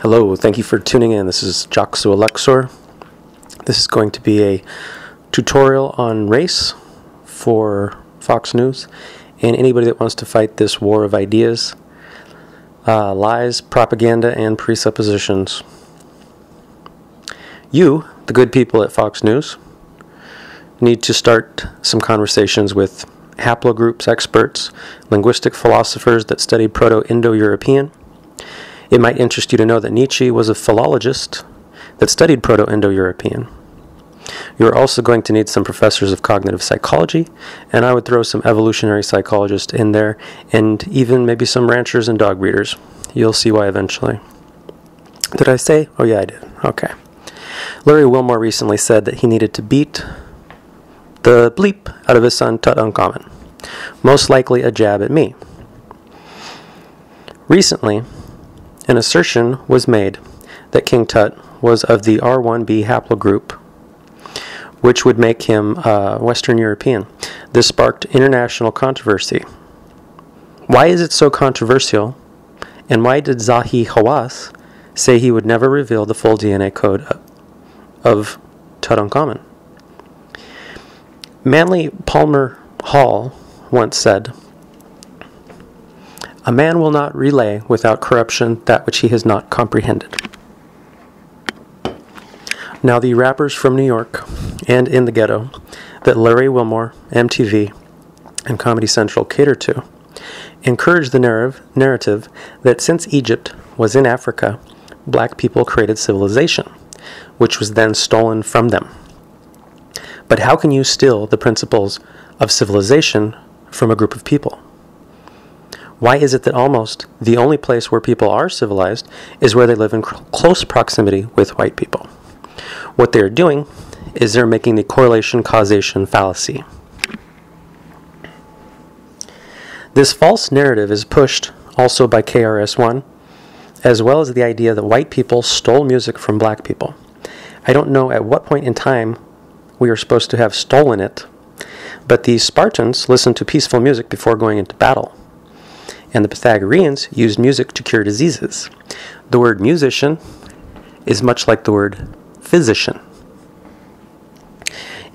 Hello, thank you for tuning in. This is Joxo Alexor. This is going to be a tutorial on race for Fox News and anybody that wants to fight this war of ideas, lies, propaganda, and presuppositions. You, the good people at Fox News, need to start some conversations with haplogroups experts, linguistic philosophers that study Proto-Indo-European. It might interest you to know that Nietzsche was a philologist that studied Proto-Indo-European. You're also going to need some professors of cognitive psychology, and I would throw some evolutionary psychologists in there, and even maybe some ranchers and dog breeders. You'll see why eventually. Did I say? Oh yeah, I did. Okay. Larry Wilmore recently said that he needed to beat the bleep out of his son Tutankhamun, most likely a jab at me. Recently, an assertion was made that King Tut was of the R1b haplogroup, which would make him Western European. This sparked international controversy. Why is it so controversial, and why did Zahi Hawass say he would never reveal the full DNA code of Tutankhamun? Manly Palmer Hall once said, "A man will not relay without corruption that which he has not comprehended." Now, the rappers from New York and in the ghetto that Larry Wilmore, MTV, and Comedy Central cater to encourage the narrative that since Egypt was in Africa, black people created civilization, which was then stolen from them. But how can you steal the principles of civilization from a group of people? Why is it that almost the only place where people are civilized is where they live in close proximity with white people? What they're doing is they're making the correlation-causation fallacy. This false narrative is pushed also by krs-one, as well as the idea that white people stole music from black people. I don't know at what point in time we are supposed to have stolen it, but the Spartans listened to peaceful music before going into battle, and the Pythagoreans used music to cure diseases. The word musician is much like the word physician,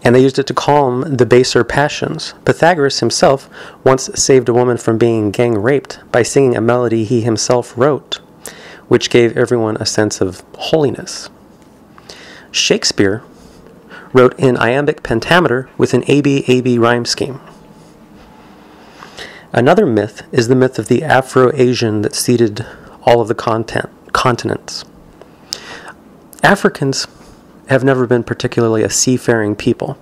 and they used it to calm the baser passions. Pythagoras himself once saved a woman from being gang raped by singing a melody he himself wrote, which gave everyone a sense of holiness. Shakespeare wrote in iambic pentameter with an AB-AB rhyme scheme. Another myth is the myth of the Afro-Asian that seeded all of the continents. Africans have never been particularly a seafaring people.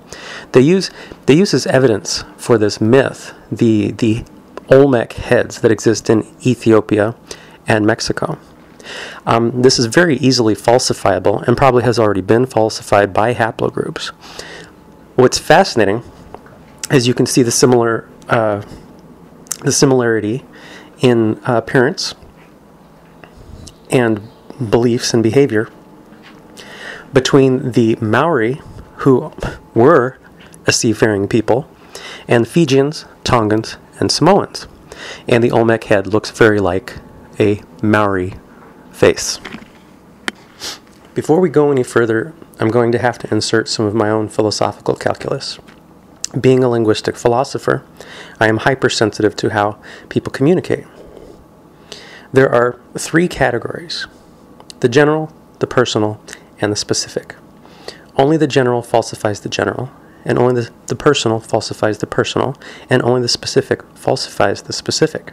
They use as evidence for this myth the Olmec heads that exist in Ethiopia and Mexico. This is very easily falsifiable and probably has already been falsified by haplogroups. What's fascinating is you can see the similarity in appearance and beliefs and behavior between the Maori, who were a seafaring people, and Fijians, Tongans, and Samoans. And the Olmec head looks very like a Maori face. Before we go any further, I'm going to have to insert some of my own philosophical calculus. Being a linguistic philosopher, I am hypersensitive to how people communicate. There are three categories: the general, the personal, and the specific. Only the general falsifies the general, and only the personal falsifies the personal, and only the specific falsifies the specific.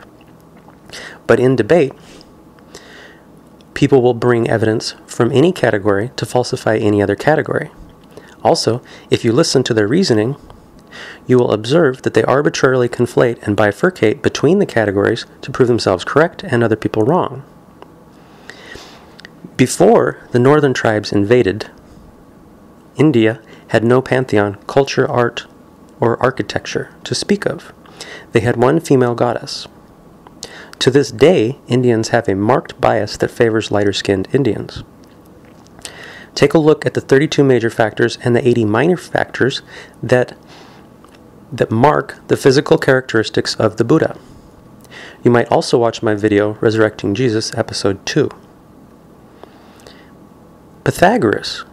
But in debate, people will bring evidence from any category to falsify any other category. Also, if you listen to their reasoning, you will observe that they arbitrarily conflate and bifurcate between the categories to prove themselves correct and other people wrong. Before the northern tribes invaded, India had no pantheon, culture, art, or architecture to speak of. They had one female goddess. To this day, Indians have a marked bias that favors lighter-skinned Indians. Take a look at the 32 major factors and the 80 minor factors that mark the physical characteristics of the Buddha. You might also watch my video, Resurrecting Jesus, Episode 2. Pythagoras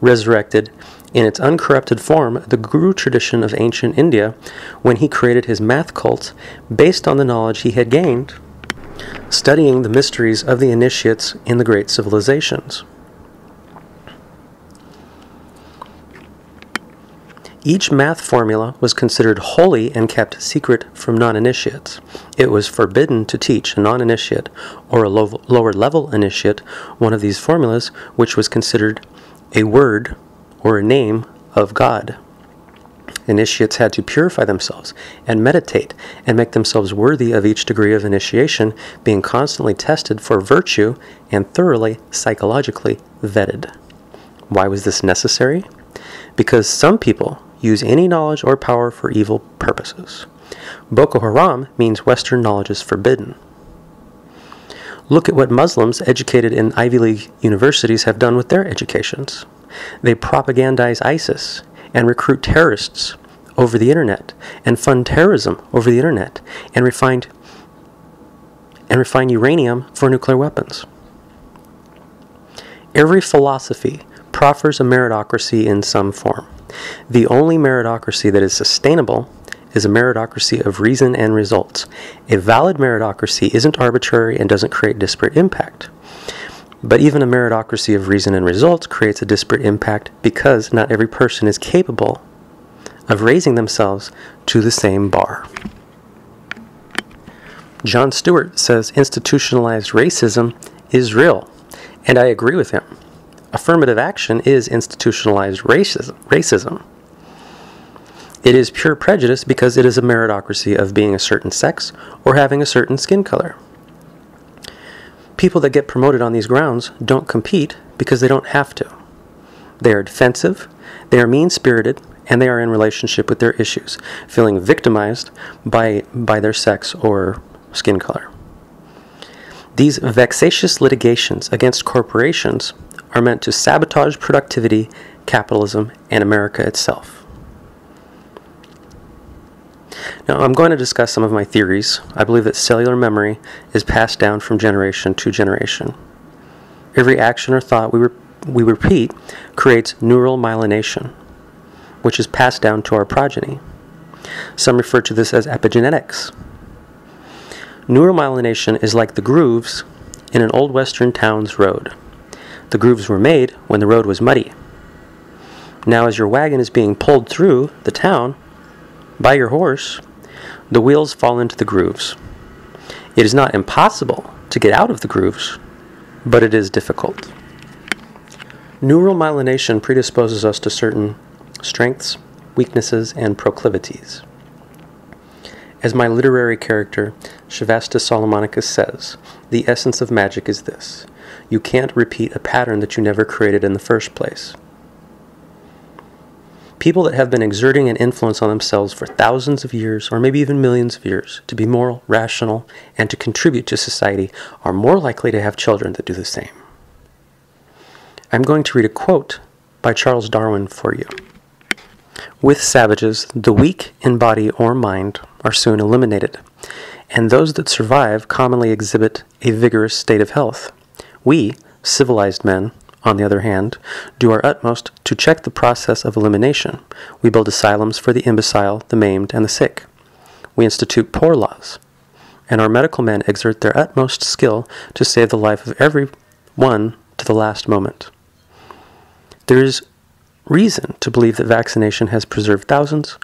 resurrected in its uncorrupted form the guru tradition of ancient India when he created his math cult based on the knowledge he had gained studying the mysteries of the initiates in the great civilizations. Each math formula was considered holy and kept secret from non-initiates. It was forbidden to teach a non-initiate or a lower-level initiate one of these formulas, which was considered a word or a name of God. Initiates had to purify themselves and meditate and make themselves worthy of each degree of initiation, being constantly tested for virtue and thoroughly psychologically vetted. Why was this necessary? Because some people use any knowledge or power for evil purposes. Boko Haram means Western knowledge is forbidden. Look at what Muslims educated in Ivy League universities have done with their educations. They propagandize ISIS and recruit terrorists over the internet and fund terrorism over the internet and refine uranium for nuclear weapons. Every philosophy proffers a meritocracy in some form. The only meritocracy that is sustainable is a meritocracy of reason and results. A valid meritocracy isn't arbitrary and doesn't create disparate impact. But even a meritocracy of reason and results creates a disparate impact because not every person is capable of raising themselves to the same bar. Jon Stewart says institutionalized racism is real, and I agree with him. Affirmative action is institutionalized racism. It is pure prejudice because it is a meritocracy of being a certain sex or having a certain skin color. People that get promoted on these grounds don't compete because they don't have to. They are defensive, they are mean-spirited, and they are in relationship with their issues, feeling victimized by their sex or skin color. These vexatious litigations against corporations are meant to sabotage productivity, capitalism, and America itself. Now, I'm going to discuss some of my theories. I believe that cellular memory is passed down from generation to generation. Every action or thought we repeat creates neural myelination, which is passed down to our progeny. Some refer to this as epigenetics. Neural myelination is like the grooves in an old western town's road. The grooves were made when the road was muddy. Now, as your wagon is being pulled through the town by your horse, the wheels fall into the grooves. It is not impossible to get out of the grooves, but it is difficult. Neural myelination predisposes us to certain strengths, weaknesses, and proclivities. As my literary character, Shivasta Solomonicus, says, the essence of magic is this: you can't repeat a pattern that you never created in the first place. People that have been exerting an influence on themselves for thousands of years, or maybe even millions of years, to be moral, rational, and to contribute to society are more likely to have children that do the same. I'm going to read a quote by Charles Darwin for you. With savages, the weak in body or mind are soon eliminated, and those that survive commonly exhibit a vigorous state of health. We, civilized men, on the other hand, do our utmost to check the process of elimination. We build asylums for the imbecile, the maimed, and the sick. We institute poor laws, and our medical men exert their utmost skill to save the life of every one to the last moment. There is reason to believe that vaccination has preserved thousands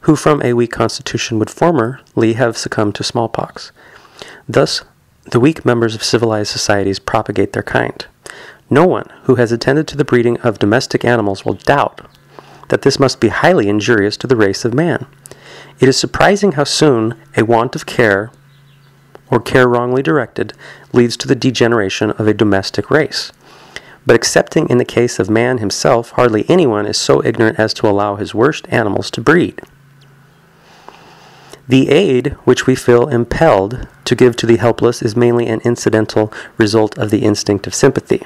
who from a weak constitution would formerly have succumbed to smallpox. Thus, the weak members of civilized societies propagate their kind. No one who has attended to the breeding of domestic animals will doubt that this must be highly injurious to the race of man. It is surprising how soon a want of care, or care wrongly directed, leads to the degeneration of a domestic race. But excepting in the case of man himself, hardly anyone is so ignorant as to allow his worst animals to breed. The aid which we feel impelled to give to the helpless is mainly an incidental result of the instinct of sympathy,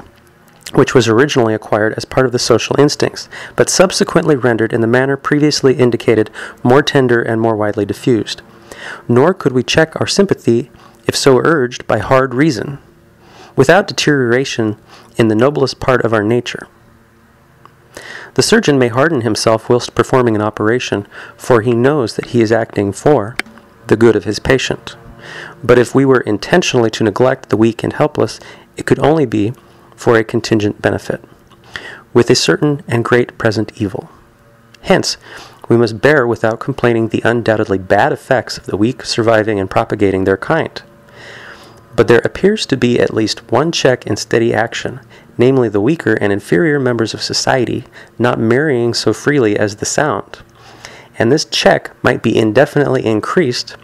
which was originally acquired as part of the social instincts, but subsequently rendered in the manner previously indicated more tender and more widely diffused. Nor could we check our sympathy if so urged by hard reason. without deterioration in the noblest part of our nature. The surgeon may harden himself whilst performing an operation, for he knows that he is acting for the good of his patient. But if we were intentionally to neglect the weak and helpless, it could only be for a contingent benefit, with a certain and great present evil. Hence, we must bear without complaining the undoubtedly bad effects of the weak surviving and propagating their kind. But there appears to be at least one check in steady action, namely the weaker and inferior members of society not marrying so freely as the sound. And this check might be indefinitely increased,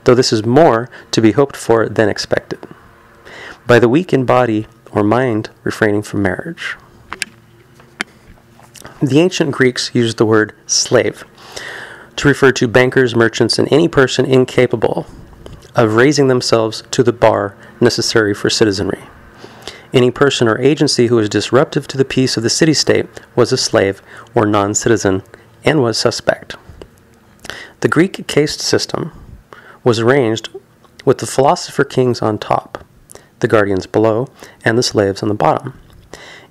though this is more to be hoped for than expected, by the weak in body or mind refraining from marriage. The ancient Greeks used the word slave to refer to bankers, merchants, and any person incapable of raising themselves to the bar necessary for citizenry. Any person or agency who was disruptive to the peace of the city-state was a slave or non-citizen and was suspect. The Greek caste system was arranged with the philosopher kings on top, the guardians below, and the slaves on the bottom.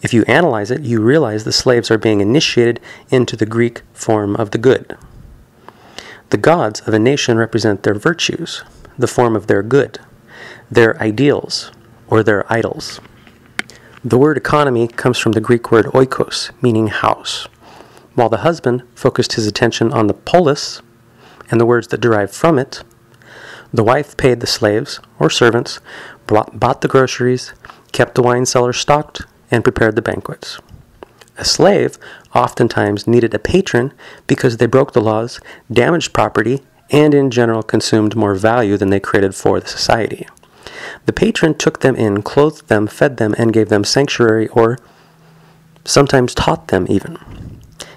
If you analyze it, you realize the slaves are being initiated into the Greek form of the good. The gods of a nation represent their virtues, the form of their good, their ideals, or their idols. The word economy comes from the Greek word oikos, meaning house. While the husband focused his attention on the polis and the words that derive from it, the wife paid the slaves or servants, bought the groceries, kept the wine cellar stocked, and prepared the banquets. A slave oftentimes needed a patron because they broke the laws, damaged property, and in general consumed more value than they created for the society. The patron took them in, clothed them, fed them, and gave them sanctuary, or sometimes taught them even.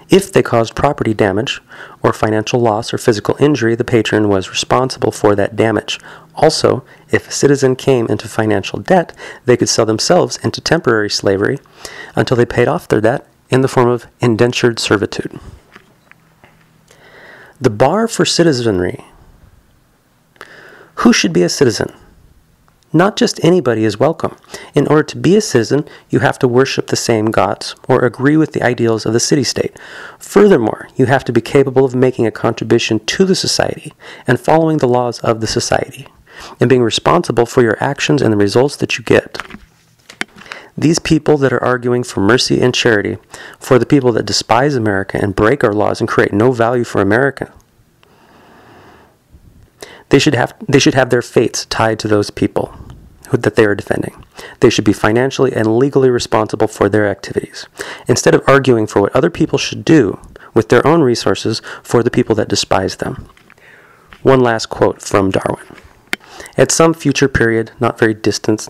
If they caused property damage, or financial loss or physical injury, the patron was responsible for that damage. Also, if a citizen came into financial debt, they could sell themselves into temporary slavery until they paid off their debt in the form of indentured servitude. The bar for citizenry. Who should be a citizen? Not just anybody is welcome. In order to be a citizen, you have to worship the same gods or agree with the ideals of the city-state. Furthermore, you have to be capable of making a contribution to the society and following the laws of the society and being responsible for your actions and the results that you get. These people that are arguing for mercy and charity, for the people that despise America and break our laws and create no value for America, they should have their fates tied to those people that they are defending. They should be financially and legally responsible for their activities, instead of arguing for what other people should do with their own resources for the people that despise them. One last quote from Darwin. At some future period, not very distant,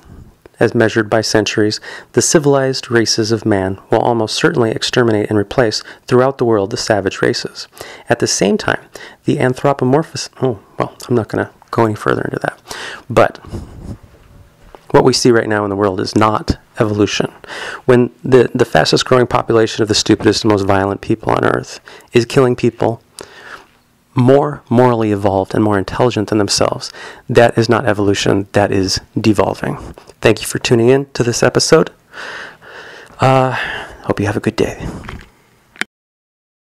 as measured by centuries, the civilized races of man will almost certainly exterminate and replace throughout the world the savage races. At the same time, the anthropomorphous... I'm not going to go any further into that. But what we see right now in the world is not evolution. When the fastest growing population of the stupidest and most violent people on earth is killing people more morally evolved and more intelligent than themselves, that is not evolution, that is devolving. Thank you for tuning in to this episode. Hope you have a good day.